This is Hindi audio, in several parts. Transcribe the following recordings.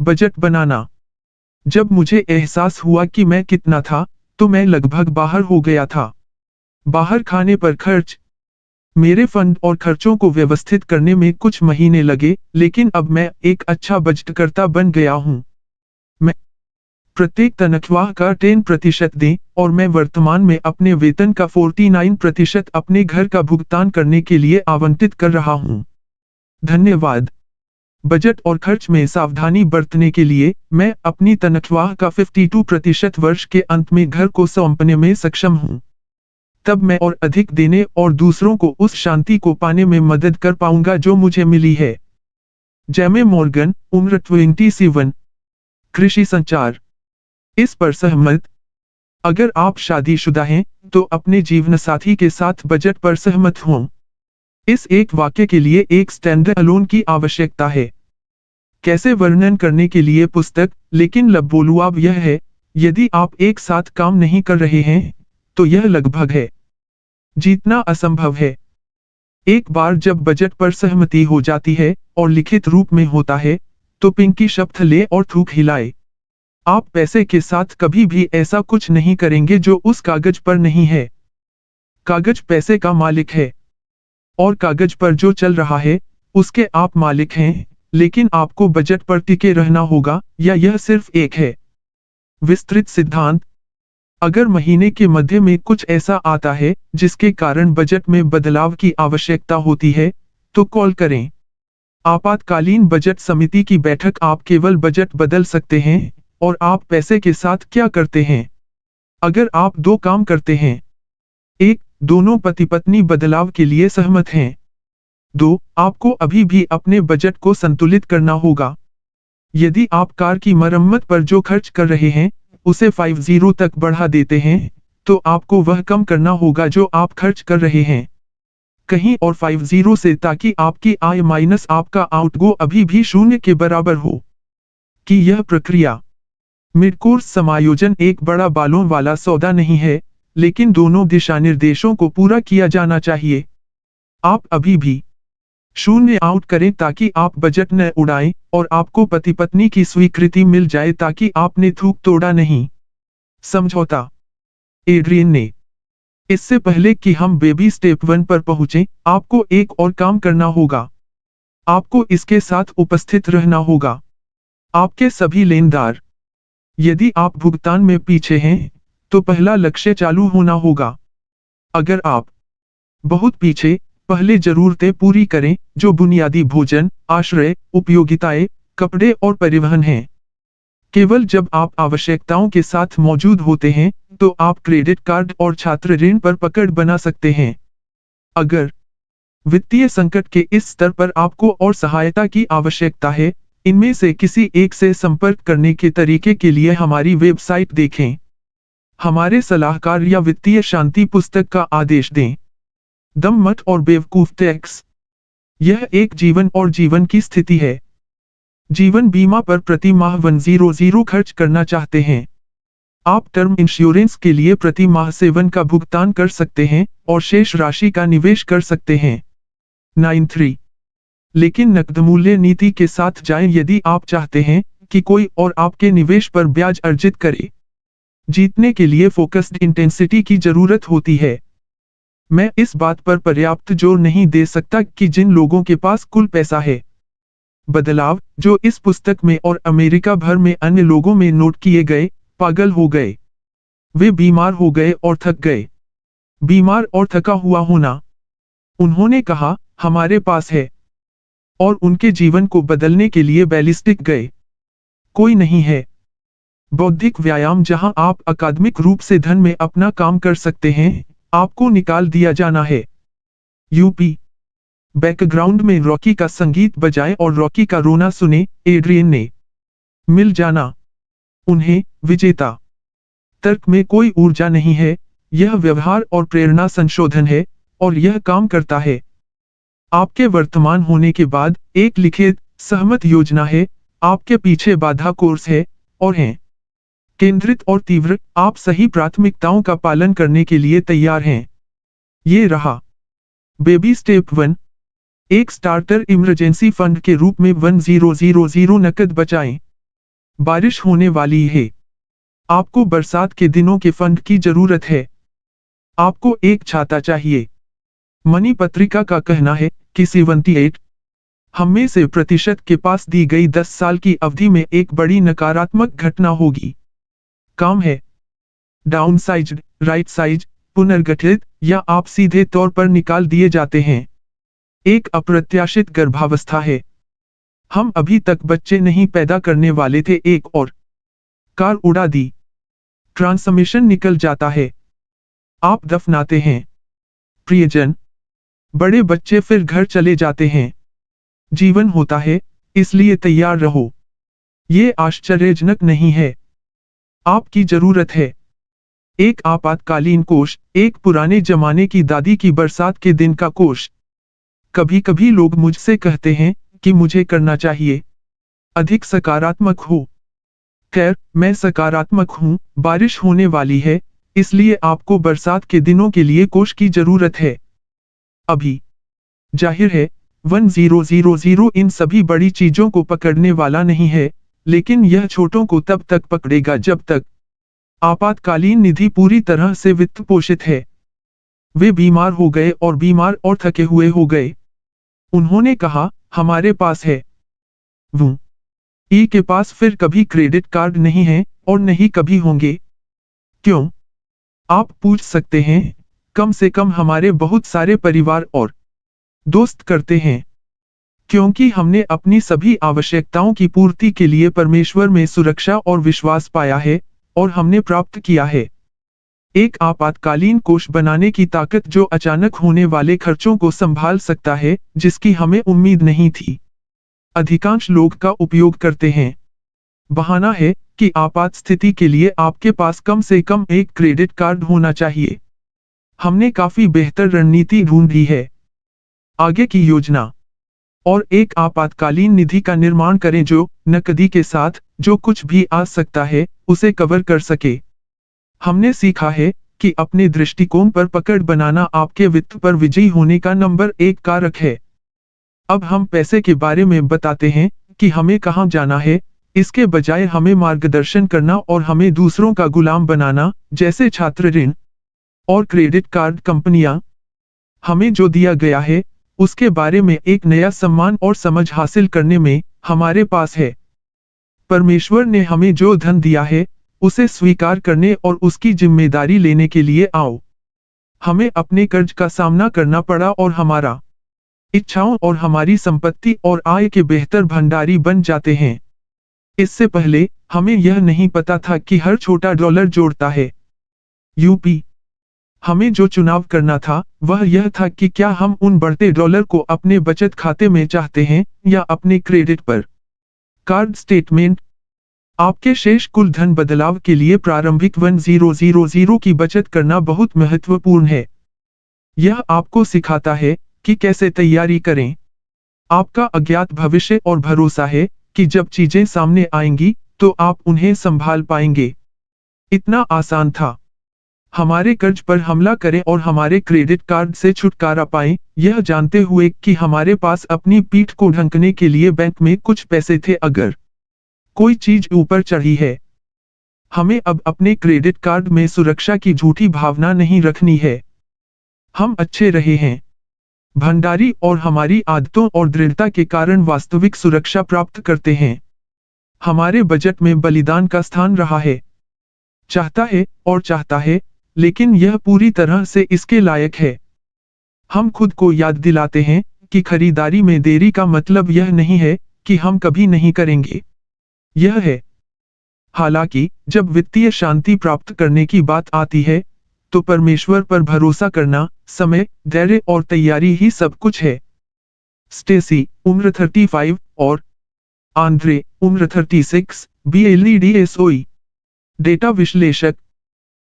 बजट बनाना। जब मुझे एहसास हुआ कि मैं कितना था, तो मैं लगभग बाहर हो गया था। बाहर खाने पर खर्च। मेरे फंड और खर्चों को व्यवस्थित करने में कुछ महीने लगे, लेकिन अब मैं एक अच्छा बजटकर्ता बन गया हूँ। मैं प्रत्येक तनख्वाह का 10% दें, और मैं वर्तमान में अपने वेतन का 49% अपने घर का भुगतान करने के लिए आवंटित कर रहा हूँ। धन्यवाद। बजट और खर्च में सावधानी बरतने के लिए, मैं अपनी तनख्वाह का 52% वर्ष के अंत में घर को सौंपने में सक्षम हूँ। तब मैं और अधिक देने और दूसरों को उस शांति को पाने में मदद कर पाऊंगा जो मुझे मिली है। जेमे मॉर्गन, उम्र 27। कृषि संचार। इस पर सहमत। अगर आप शादीशुदा हैं, तो अपने जीवनसाथी के साथ बजट पर सहमत हों। इस एक वाक्य के लिए एक स्टैंड अलोन की आवश्यकता है। कैसे वर्णन करने के लिए पुस्तक, लेकिन लबोलुआब यह है, यदि आप एक साथ काम नहीं कर रहे हैं, तो यह लगभग है। जीतना असंभव है। एक बार जब बजट पर सहमति हो जाती है, और लिखित रूप में होता है, तो पिंकी शब्द ले और थूक हिलाए। आप पैसे के साथ कभी भी ऐसा कुछ नहीं करेंगे जो उस कागज पर नहीं है। कागज पैसे का मालिक है। और कागज पर जो चल रहा है, उसके आप मालिक हैं, लेकिन आपको बजट पर टिके रहना होगा, या यह सिर्फ एक है। विस्तृत सिद्धांत। अगर महीने के मध्य में कुछ ऐसा आता है, जिसके कारण बजट में बदलाव की आवश्यकता होती है, तो कॉल करें। आपातकालीन बजट समिति की बैठक। आप केवल बजट बदल सकते हैं, और आप पैसे के साथ क्या करते हैं। अगर आप दो काम करते हैं। 1. दोनों पति पत्नी बदलाव के लिए सहमत हैं। 2. आपको अभी भी अपने बजट को संतुलित करना होगा। यदि आप कार की मरम्मत पर जो खर्च कर रहे हैं, उसे 50 तक बढ़ा देते हैं, तो आपको वह कम करना होगा जो आप खर्च कर रहे हैं। कहीं और 50 से, ताकि आपकी आय माइनस आपका आउटगो अभी भी 0 के बराबर हो। कि यह प्रक्रिया मिड-कोर्स समायोजन एक बड़ा बालों वाला सौदा नहीं है, लेकिन दोनों दिशानिर्देशों को पूरा किया जाना चाहिए। आप अभी भी 0 आउट करें ताकि आप बजट न उड़ाएं, और आपको पति पत्नी की स्वीकृति मिल जाए ताकि आपने थूक तोड़ा नहीं। समझौता। एड्रियन ने। इससे पहले कि हम बेबी स्टेप 1 पर पहुंचें, आपको एक और काम करना होगा। आपको इसके साथ उपस्थित रहना होगा। आपके सभी लेनदार। यदि आप भुगतान में पीछे हैं, तो पहला लक्ष्य चालू होना होगा। अगर आप बहुत पीछे, पहले जरूरतें पूरी करें, जो बुनियादी भोजन, आश्रय, उपयोगिताएं, कपड़े और परिवहन हैं। केवल जब आप आवश्यकताओं के साथ मौजूद होते हैं, तो आप क्रेडिट कार्ड और छात्र ऋण पर पकड़ बना सकते हैं। अगर वित्तीय संकट के इस स्तर पर आपको और सहायता की आवश्यकता है, इनमें से किसी एक से संपर्क करने के तरीके के लिए हमारी वेबसाइट देखें। हमारे सलाहकार या वित्तीय शांति पुस्तक का आदेश दें। दम मत और बेवकूफ टैक्स। यह एक जीवन और जीवन की स्थिति है। जीवन बीमा पर प्रति माह 100 खर्च करना चाहते हैं। आप टर्म इंश्योरेंस के लिए प्रति माह 7 का भुगतान कर सकते हैं, और शेष राशि का निवेश कर सकते हैं। 93। लेकिन नकद मूल्य नीति के साथ जाएं यदि आप चाहते हैं कि कोई और आपके निवेश पर ब्याज अर्जित करे। जीतने के लिए फोकस्ड इंटेंसिटी की जरूरत होती है। मैं इस बात पर पर्याप्त जोर नहीं दे सकता कि जिन लोगों के पास कुल पैसा है, बदलाव जो इस पुस्तक में और अमेरिका भर में अन्य लोगों में नोट किए गए, पागल हो गए। वे बीमार हो गए और थक गए। बीमार और थका हुआ होना। उन्होंने कहा, हमारे पास है। और उनके जीवन को बदलने के लिए बैलिस्टिक गए। कोई नहीं है। बौद्धिक व्यायाम जहां आप अकादमिक रूप से धन में अपना काम कर सकते हैं, आपको निकाल दिया जाना है। यूपी। बैकग्राउंड में रॉकी का संगीत बजाएं और रॉकी का रोना सुने। एड्रियन ने। मिल जाना। उन्हें विजेता। तर्क में कोई ऊर्जा नहीं है, यह व्यवहार और प्रेरणा संशोधन है, और यह काम करता है। आपके वर्तमान होने के बाद एक लिखित, सहमत योजना है। आपके पीछे बाधा कोर्स है, और हैं केंद्रित और तीव्र। आप सही प्राथमिकताओं का पालन करने के लिए तैयार हैं। ये रहा बेबी स्टेप 1। एक स्टार्टर इमरजेंसी फंड के रूप में 1000 नकद बचाएं। बारिश होने वाली है। आपको बरसात के दिनों के फंड की जरूरत है। आपको एक छाता चाहिए। मनी पत्रिका का कहना है कि 78 हम में से प्रतिशत के पास दी गई 10 साल की अवधि में एक बड़ी नकारात्मक घटना होगी। काम है डाउनसाइज्ड, राइट साइज, पुनर्गठित, या आप सीधे तौर पर निकाल दिए जाते हैं। एक अप्रत्याशित गर्भावस्था है। हम अभी तक बच्चे नहीं पैदा करने वाले थे, एक और कार उड़ा दी। ट्रांसमिशन निकल जाता है। आप दफनाते हैं। प्रियजन, बड़े बच्चे फिर घर चले जाते हैं। जीवन होता है, इसलिए तैयार रहो। ये आश्चर्यजनक नहीं है। आपकी जरूरत है एक आपातकालीन कोष, एक पुराने जमाने की दादी की बरसात के दिन का कोष। कभी कभी लोग मुझसे कहते हैं कि मुझे करना चाहिए अधिक सकारात्मक हो। खैर, मैं सकारात्मक हूँ। बारिश होने वाली है, इसलिए आपको बरसात के दिनों के लिए कोष की जरूरत है अभी। जाहिर है 1000 इन सभी बड़ी चीजों को पकड़ने वाला नहीं है, लेकिन यह छोटों को तब तक पकड़ेगा जब तक आपातकालीन निधि पूरी तरह से वित्त पोषित है। वे बीमार हो गए और बीमार और थके हुए हो गए। उन्होंने कहा, हमारे पास है। वो ई के पास फिर कभी क्रेडिट कार्ड नहीं है और नहीं कभी होंगे। क्यों? आप पूछ सकते हैं। कम से कम हमारे बहुत सारे परिवार और दोस्त करते हैं, क्योंकि हमने अपनी सभी आवश्यकताओं की पूर्ति के लिए परमेश्वर में सुरक्षा और विश्वास पाया है, और हमने प्राप्त किया है एक आपातकालीन कोष बनाने की ताकत जो अचानक होने वाले खर्चों को संभाल सकता है, जिसकी हमें उम्मीद नहीं थी। अधिकांश लोग का उपयोग करते हैं। बहाना है कि आपात स्थिति के लिए आपके पास कम से कम एक क्रेडिट कार्ड होना चाहिए। हमने काफी बेहतर रणनीति ढूंढी है। आगे की योजना और एक आपातकालीन निधि का निर्माण करें जो नकदी के साथ जो कुछ भी आ सकता है उसे कवर कर सके। हमने सीखा है कि अपने दृष्टिकोण पर पकड़ बनाना आपके वित्त पर विजयी होने का नंबर 1 कारक है। अब हम पैसे के बारे में बताते हैं कि हमें कहां जाना है, इसके बजाय हमें मार्गदर्शन करना और हमें दूसरों का गुलाम बनाना, जैसे छात्र ऋण और क्रेडिट कार्ड कंपनियां। हमें जो दिया गया है उसके बारे में एक नया सम्मान और समझ हासिल करने में हमारे पास है। परमेश्वर ने हमें जो धन दिया है उसे स्वीकार करने और उसकी जिम्मेदारी लेने के लिए आओ। हमें अपने कर्ज का सामना करना पड़ा और हमारा इच्छाओं और हमारी संपत्ति और आय के बेहतर भंडारी बन जाते हैं। इससे पहले हमें यह नहीं पता था कि हर छोटा डॉलर जोड़ता है। यूपी हमें जो चुनाव करना था वह यह था कि क्या हम उन बढ़ते डॉलर को अपने बचत खाते में चाहते हैं या अपने क्रेडिट पर कार्ड स्टेटमेंट। आपके शेष कुल धन बदलाव के लिए प्रारंभिक 1000 की बचत करना बहुत महत्वपूर्ण है। यह आपको सिखाता है कि कैसे तैयारी करें। आपका अज्ञात भविष्य और भरोसा है कि जब चीजें सामने आएंगी तो आप उन्हें संभाल पाएंगे। इतना आसान था। हमारे कर्ज पर हमला करें और हमारे क्रेडिट कार्ड से छुटकारा पाएं, यह जानते हुए कि हमारे पास अपनी पीठ को ढंकने के लिए बैंक में कुछ पैसे थे अगर कोई चीज ऊपर चढ़ी है। हमें अब अपने क्रेडिट कार्ड में सुरक्षा की झूठी भावना नहीं रखनी है। हम अच्छे रहे हैं। भंडारी और हमारी आदतों और दृढ़ता के कारण वास्तविक सुरक्षा प्राप्त करते हैं। हमारे बजट में बलिदान का स्थान रहा है। चाहता है और चाहता है, लेकिन यह पूरी तरह से इसके लायक है। हम खुद को याद दिलाते हैं कि खरीदारी में देरी का मतलब यह नहीं है कि हम कभी नहीं करेंगे। यह है। हालांकि जब वित्तीय शांति प्राप्त करने की बात आती है तो परमेश्वर पर भरोसा करना, समय, धैर्य और तैयारी ही सब कुछ है। स्टेसी, उम्र 35, और आंद्रे, उम्र 36, BLEDSOE। डेटा विश्लेषक,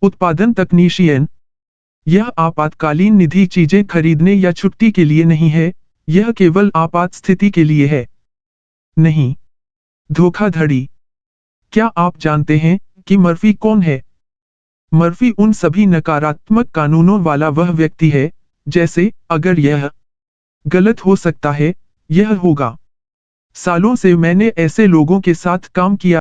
उत्पादन तकनीशियन। यह आपातकालीन निधि चीजें खरीदने या छुट्टी के लिए नहीं है, यह केवल आपात स्थिति के लिए है। नहीं। धोखाधड़ी। क्या आप जानते हैं कि मर्फी कौन है? मर्फी उन सभी नकारात्मक कानूनों वाला वह व्यक्ति है, जैसे अगर यह गलत हो सकता है, यह होगा। सालों से मैंने ऐसे लोगों के साथ काम किया